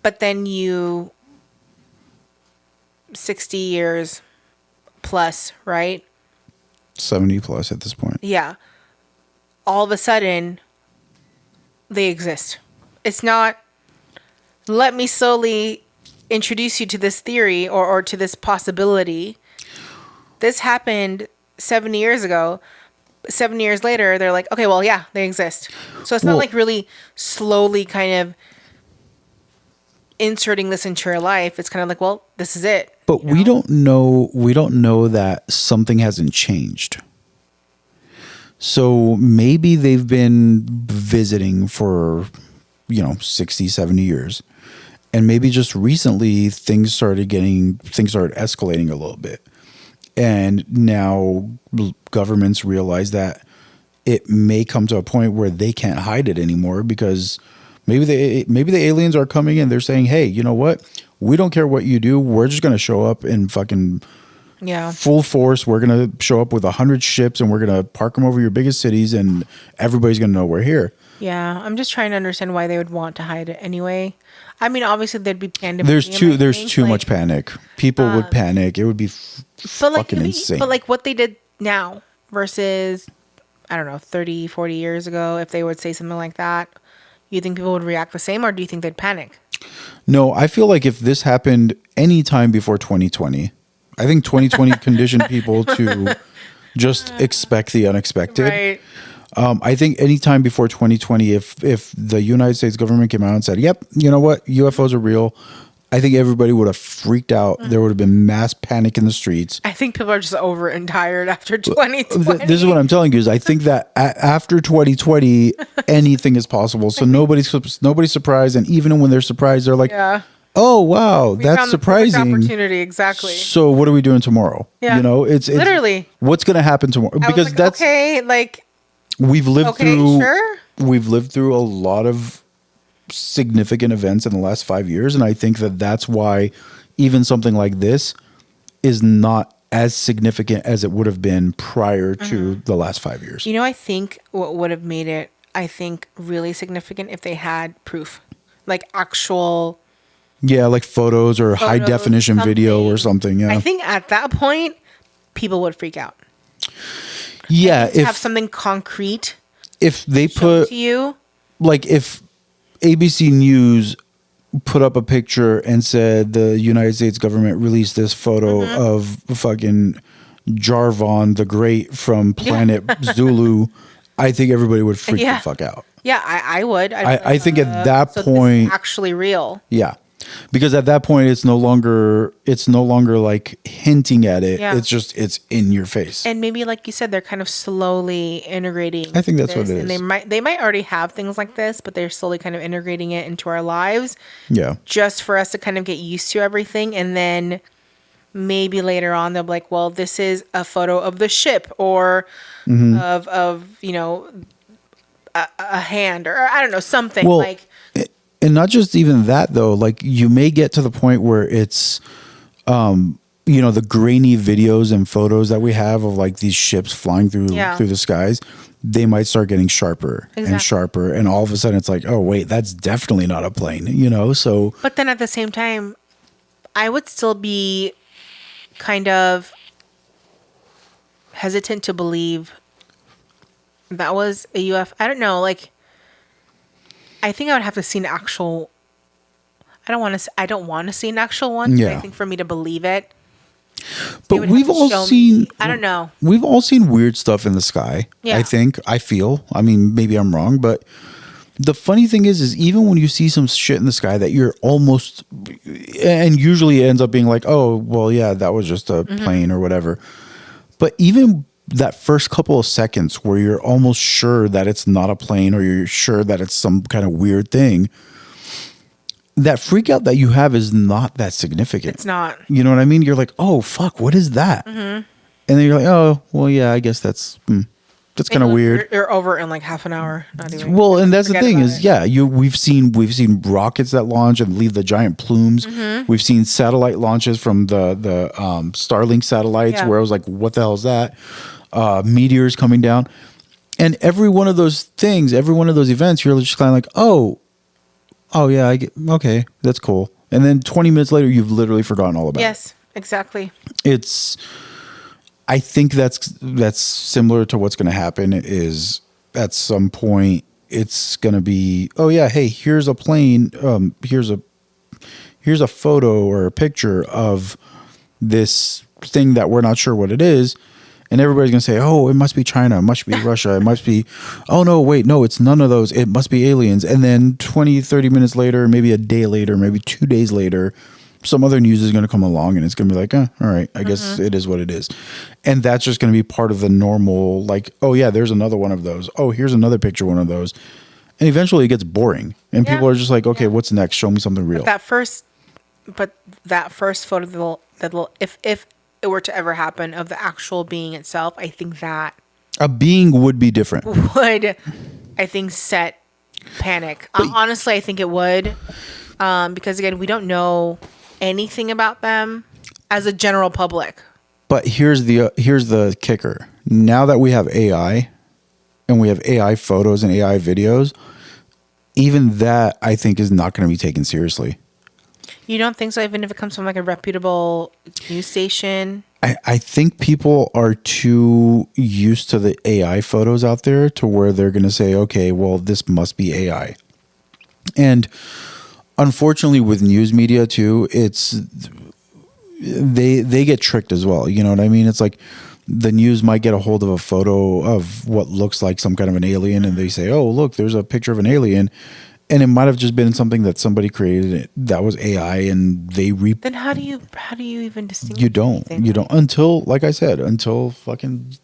But then 60 years plus, right? 70 plus at this point. Yeah. All of a sudden, they exist. It's not, let me slowly introduce you to this theory or to this possibility. This happened 70 years ago. 7 years later, they're like, okay, well, yeah, they exist. So it's not like really slowly kind of inserting this into your life. It's kind of like, well, this is it. But we don't know that something hasn't changed. So maybe they've been visiting for 60, 70 years, and maybe just recently things started escalating a little bit, and now governments realize that it may come to a point where they can't hide it anymore, because maybe the aliens are coming and they're saying, hey, you know what? We don't care what you do. We're just going to show up in fucking full force. We're going to show up with 100 ships and we're going to park them over your biggest cities and everybody's going to know we're here. Yeah. I'm just trying to understand why they would want to hide it anyway. I mean, obviously there'd be pandemonium. There's too much panic. People would panic. It would be fucking insane. But like what they did now versus, I don't know, 30, 40 years ago, if they would say something like that, you think people would react the same, or do you think they'd panic? No, I feel like if this happened any time before 2020, I think 2020 conditioned people to just expect the unexpected. Right. I think any time before 2020, if the United States government came out and said, yep, you know what, UFOs are real, I think everybody would have freaked out. There would have been mass panic in the streets. I think people are just over and tired after 2020. This is what I'm telling you, is I think that after 2020, anything is possible. So nobody's surprised. And even when they're surprised, they're like, oh, wow, that's surprising. Opportunity, exactly. So what are we doing tomorrow? Yeah. It's literally what's going to happen tomorrow? Because that's okay. Like we've lived through. Sure. We've lived through a lot of significant events in the last 5 years, and I think that that's why even something like this is not as significant as it would have been prior to the last 5 years. I think what would have made it, really significant if they had proof, like actual. Yeah, like photos or high definition video or something. Yeah, I think at that point, people would freak out. Yeah, if have something concrete. If they put to you, like if ABC News put up a picture and said the United States government released this photo of fucking Jarvan the Great from Planet Zulu, I think everybody would freak the fuck out. Yeah, I would. I think at that point, this is actually real. Yeah, because at that point, it's no longer like hinting at it. Yeah. It's in your face. And maybe, like you said, they're kind of slowly integrating. I think that's what it is. And they might already have things like this, but they're slowly kind of integrating it into our lives. Yeah. Just for us to kind of get used to everything, and then maybe later on they'll be like, well, this is a photo of the ship or of a hand, or I don't know, something Well, like. and not just even that though, like you may get to the point where it's the grainy videos and photos that we have of like these ships flying through the skies, they might start getting sharper and sharper, and all of a sudden it's like, oh wait, that's definitely not a plane, so. But then at the same time, I would still be kind of hesitant to believe that was a UFO. I don't know, like, I think I would have to see an actual. I don't want to see an actual one. Yeah. I think for me to believe it. But we've all seen. I don't know. We've all seen weird stuff in the sky. Yeah. I feel. I mean, maybe I'm wrong, but the funny thing is even when you see some shit in the sky that you're almost, and usually it ends up being like, oh, well, yeah, that was just a plane or whatever. But even that first couple of seconds where you're almost sure that it's not a plane or you're sure that it's some kind of weird thing, that freak out that you have is not that significant. It's not. You know what I mean? You're like, oh, fuck, what is that? And then you're like, oh, well, yeah, I guess that's kind of weird. You're over in like half an hour. Not even. Well, and that's the thing is, we've seen rockets that launch and leave the giant plumes. We've seen satellite launches from the Starlink satellites where I was like, what the hell is that? Meteors coming down. And every one of those things, every one of those events, you're just kind of like, oh yeah, okay, that's cool. And then 20 minutes later, you've literally forgotten all about it. Yes, exactly. I think that's similar to what's going to happen is at some point it's going to be, oh yeah, hey, here's a plane. Here's a photo or a picture of this thing that we're not sure what it is. And everybody's going to say, oh, it must be China. It must be Russia. It must be, oh, no, wait, no, it's none of those. It must be aliens. And then 20, 30 minutes later, maybe a day later, maybe 2 days later, some other news is going to come along and it's going to be like, all right, I guess it is what it is. And that's just going to be part of the normal, like, oh, yeah, there's another one of those. Oh, here's another picture, one of those. And eventually it gets boring. And people are just like, okay, what's next? Show me something real. That first photo, if it were to ever happen of the actual being itself, I think that a being would be different. Would, I think, set panic. Honestly, I think it would, because again, we don't know anything about them as a general public. But here's the kicker. Now that we have AI, and we have AI photos and AI videos, even that I think is not going to be taken seriously. You don't think so? Even if it comes from like a reputable news station? I think people are too used to the AI photos out there to where they're going to say, okay, well, this must be AI. And unfortunately with news media too, they get tricked as well. You know what I mean? It's like the news might get a hold of a photo of what looks like some kind of an alien and they say, oh, look, there's a picture of an alien. And it might have just been something that somebody created that was AI, and they Then how do you even distinguish? You don't until, like I said, until fucking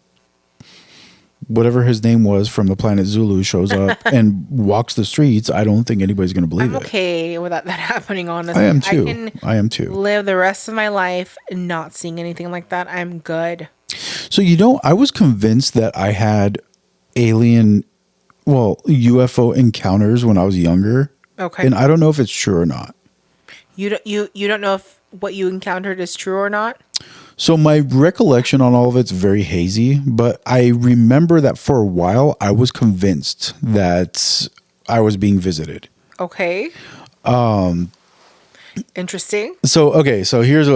whatever his name was from the planet Zulu shows up and walks the streets. I don't think anybody's going to believe it. I'm okay without that happening. Honestly, I am too. Live the rest of my life not seeing anything like that. I'm good. So I was convinced that I had UFO encounters when I was younger. Okay. And I don't know if it's true or not. You don't know if what you encountered is true or not? So my recollection on all of it's very hazy, but I remember that for a while I was convinced that I was being visited. Okay. Interesting. So here's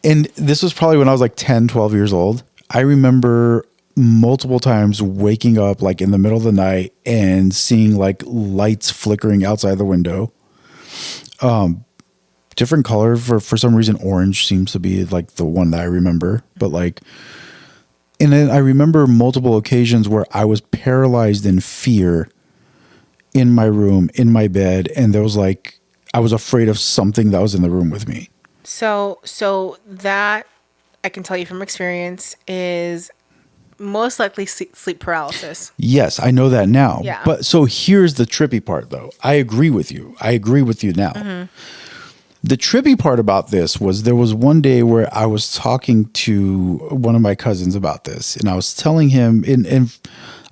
and this was probably when I was like 10, 12 years old. I remember multiple times waking up like in the middle of the night and seeing like lights flickering outside the window. Different color for some reason. Orange seems to be like the one that I remember, but like, and then I remember multiple occasions where I was paralyzed in fear in my room, in my bed. And there was like, I was afraid of something that was in the room with me. So that I can tell you from experience is most likely sleep paralysis. Yes, I know that now. Yeah. But so here's the trippy part though. I agree with you. I agree with you now. Mm-hmm. The trippy part about this was there was one day where I was talking to one of my cousins about this, and I was telling him, and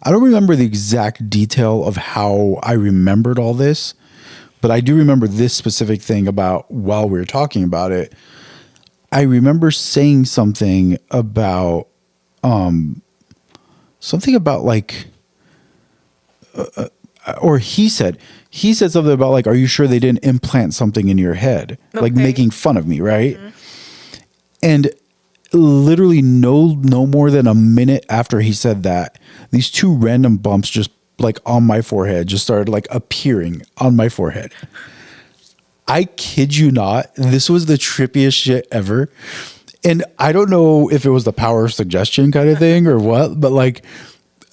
I don't remember the exact detail of how I remembered all this, but I do remember this specific thing about while we were talking about it. I remember saying something about like, or he said something about like, are you sure they didn't implant something in your head? Okay. Like making fun of me, right? Mm-hmm. And literally no more than a minute after he said that, these two random bumps just like on my forehead just started like appearing on my forehead. I kid you not, this was the trippiest shit ever. And I don't know if it was the power of suggestion kind of thing or what, but like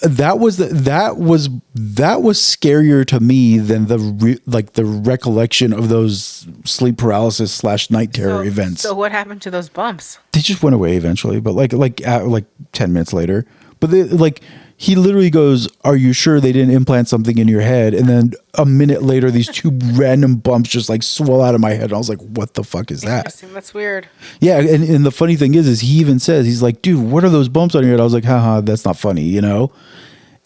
that was scarier to me than the recollection of those sleep paralysis / night terror events. So what happened to those bumps? They just went away eventually, but like 10 minutes later. But he literally goes, "Are you sure they didn't implant something in your head?" And then a minute later, these two random bumps just like swell out of my head. And I was like, "What the fuck is that?" Interesting. That's weird. Yeah, and the funny thing is he even says, he's like, "Dude, what are those bumps on your head?" I was like, "Haha, that's not funny," you know.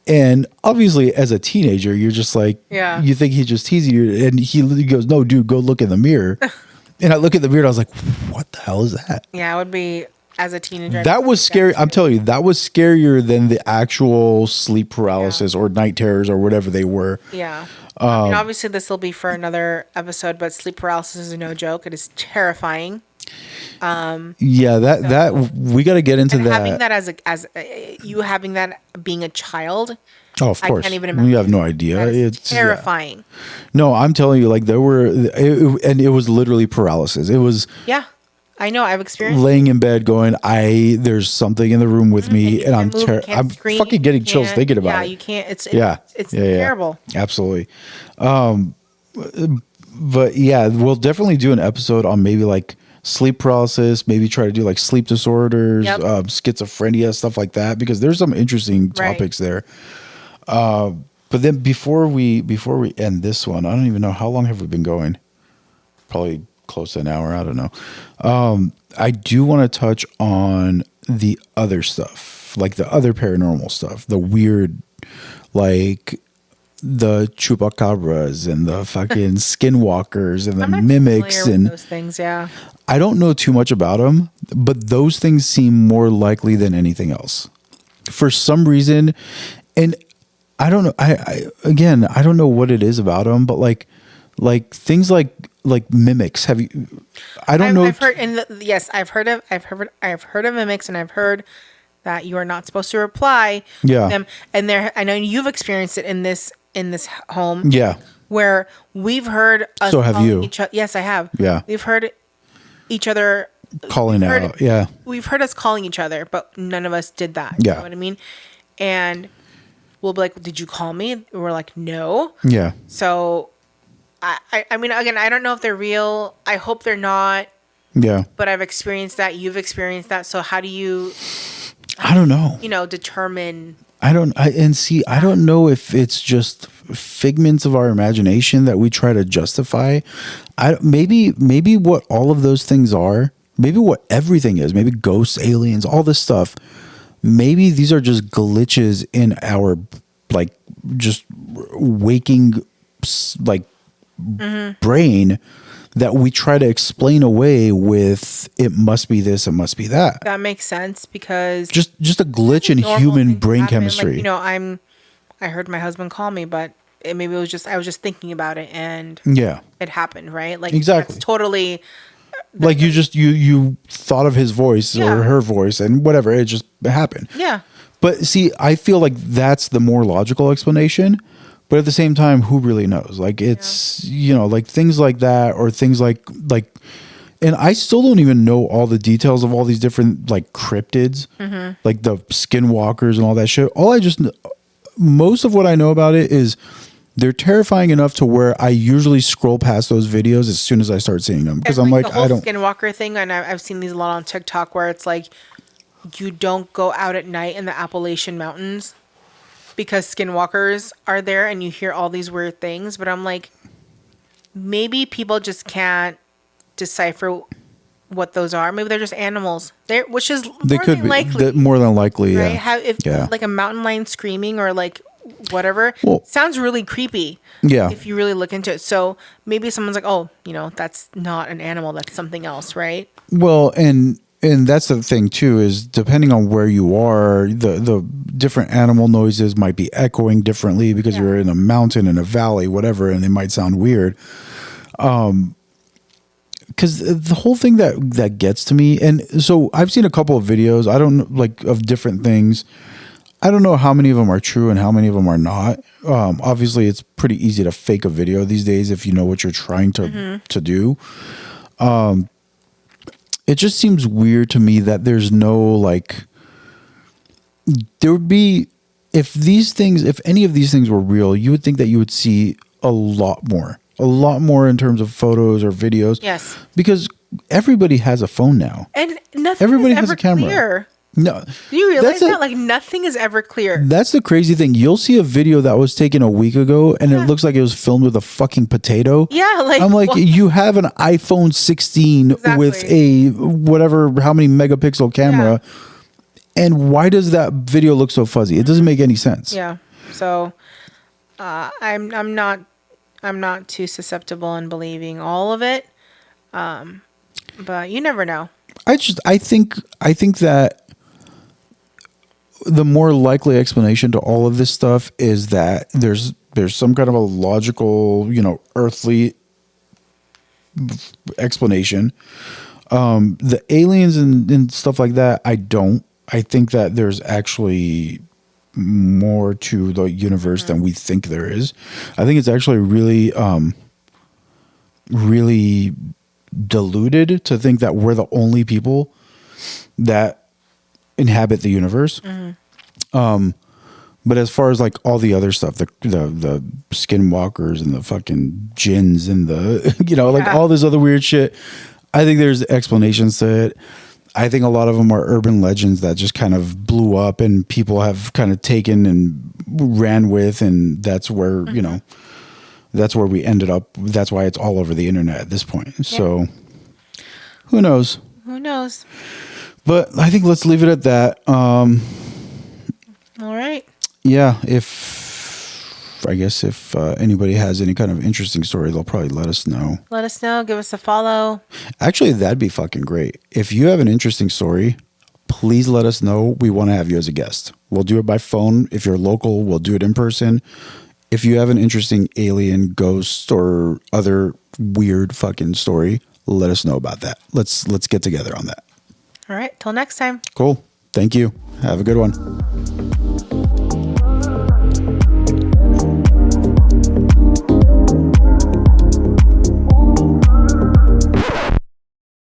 And obviously, as a teenager, you're just like, yeah, you think he's just teasing you. And he goes, "No, dude, go look in the mirror." And I look at the mirror, and I was like, "What the hell is that?" Yeah, it would be. As a teenager, that was scary. I'm telling you, that was scarier than the actual sleep paralysis or night terrors or whatever they were. Yeah. I mean, obviously, this will be for another episode, but sleep paralysis is no joke. It is terrifying. Yeah, that we got to get into that. Having that as you having that being a child. Oh, of course. I can't even imagine. You have no idea. It's terrifying. Yeah. No, I'm telling you, like and it was literally paralysis. It was. Yeah. I know. I've experienced laying in bed going, there's something in the room with me, and I'm fucking getting chills thinking about it. Yeah, you can't. It's terrible. Yeah. Absolutely. But yeah, we'll definitely do an episode on maybe like sleep paralysis, maybe try to do like sleep disorders, schizophrenia, stuff like that, because there's some interesting topics there. But then before we end this one, I don't even know how long have we been going. Probably close to an hour. I don't know. I do want to touch on the other stuff, like the other paranormal stuff, the weird, like the chupacabras and the fucking skinwalkers and the mimics and those things. Yeah. I don't know too much about them, but those things seem more likely than anything else for some reason. And I don't know. I don't know what it is about them, but like things like mimics. Have you? I don't know. I've heard, yes, I've heard of mimics, and I've heard that you are not supposed to reply. Yeah. Them, and I know you've experienced it in this home. Yeah. Where we've heard. Us so have you? Yes, I have. Yeah. We've heard each other calling out. Yeah. We've heard us calling each other, but none of us did that. Yeah. You know what I mean? And we'll be like, "Did you call me?" And we're like, "No." Yeah. So. I mean, again, I don't know if they're real. I hope they're not. Yeah. But I've experienced that. You've experienced that. So how do you? I don't know. Determine. I don't know if it's just figments of our imagination that we try to justify. Maybe what all of those things are. Maybe what everything is. Maybe ghosts, aliens, all this stuff. Maybe these are just glitches in our like just waking like. Mm-hmm. brain that we try to explain away with it must be this, it must be that. That makes sense because just a glitch in human brain chemistry. Like, I heard my husband call me, but maybe it was just I was just thinking about it and it happened, right? Like exactly, that's totally. Like you thought of his voice or her voice and whatever, it just happened. Yeah. But see, I feel like that's the more logical explanation. But at the same time, who really knows? Like it's, like things like that or things like, and I still don't even know all the details of all these different like cryptids, like the skinwalkers and all that shit. Most of what I know about it is they're terrifying enough to where I usually scroll past those videos as soon as I start seeing them. Because I'm like, I don't. Skinwalker thing, and I've seen these a lot on TikTok where it's like, you don't go out at night in the Appalachian Mountains. Because skinwalkers are there and you hear all these weird things. But I'm like, maybe people just can't decipher what those are. Maybe they're just animals. Which is They more could than be likely, more than likely. right? Yeah. How if Yeah. like a mountain lion screaming or like whatever Well- sounds really creepy. Yeah. If you really look into it, so maybe someone's like, oh, that's not an animal. That's something else, right? Well, and that's the thing too, is depending on where you are, the different animal noises might be echoing differently because you're in a mountain, in a valley, whatever, and they might sound weird. Because the whole thing that gets to me, and so I've seen a couple of videos, I don't know, like, of different things. I don't know how many of them are true and how many of them are not. Obviously, it's pretty easy to fake a video these days if you know what you're trying to do. It just seems weird to me that there's no, like, there would be, if any of these things were real, you would think that you would see a lot more in terms of photos or videos. Yes. Because everybody has a phone now. And nothing Everybody is has ever a camera. clear. No. Do you realize That's that? Like, nothing is ever clear. That's the crazy thing. You'll see a video that was taken a week ago and it looks like it was filmed with a fucking potato. Yeah, like, I'm like, what? you have an iPhone 16 with a whatever, how many megapixel camera. And why does that video look so fuzzy? It doesn't make any sense. Yeah. So, I'm not too susceptible in believing all of it. But you never know. I think that the more likely explanation to all of this stuff is that there's some kind of a logical, earthly explanation. The aliens and stuff like that, I don't. I think that there's actually more to the universe than we think there is. I think it's actually really, really diluted to think that we're the only people that inhabit the universe. But as far as like all the other stuff, the skinwalkers and the fucking jinns and the like all this other weird shit, I think there's explanations to it. I think a lot of them are urban legends that just kind of blew up and people have kind of taken and ran with, and that's where that's where we ended up. That's why it's all over the internet at this point. So who knows? Who knows? But I think let's leave it at that. All right. Yeah, if anybody has any kind of interesting story, they'll probably let us know. Let us know. Give us a follow. Actually, that'd be fucking great. If you have an interesting story, please let us know. We want to have you as a guest. We'll do it by phone. If you're local, we'll do it in person. If you have an interesting alien, ghost, or other weird fucking story, let us know about that. Let's get together on that. All right. Till next time. Cool. Thank you. Have a good one.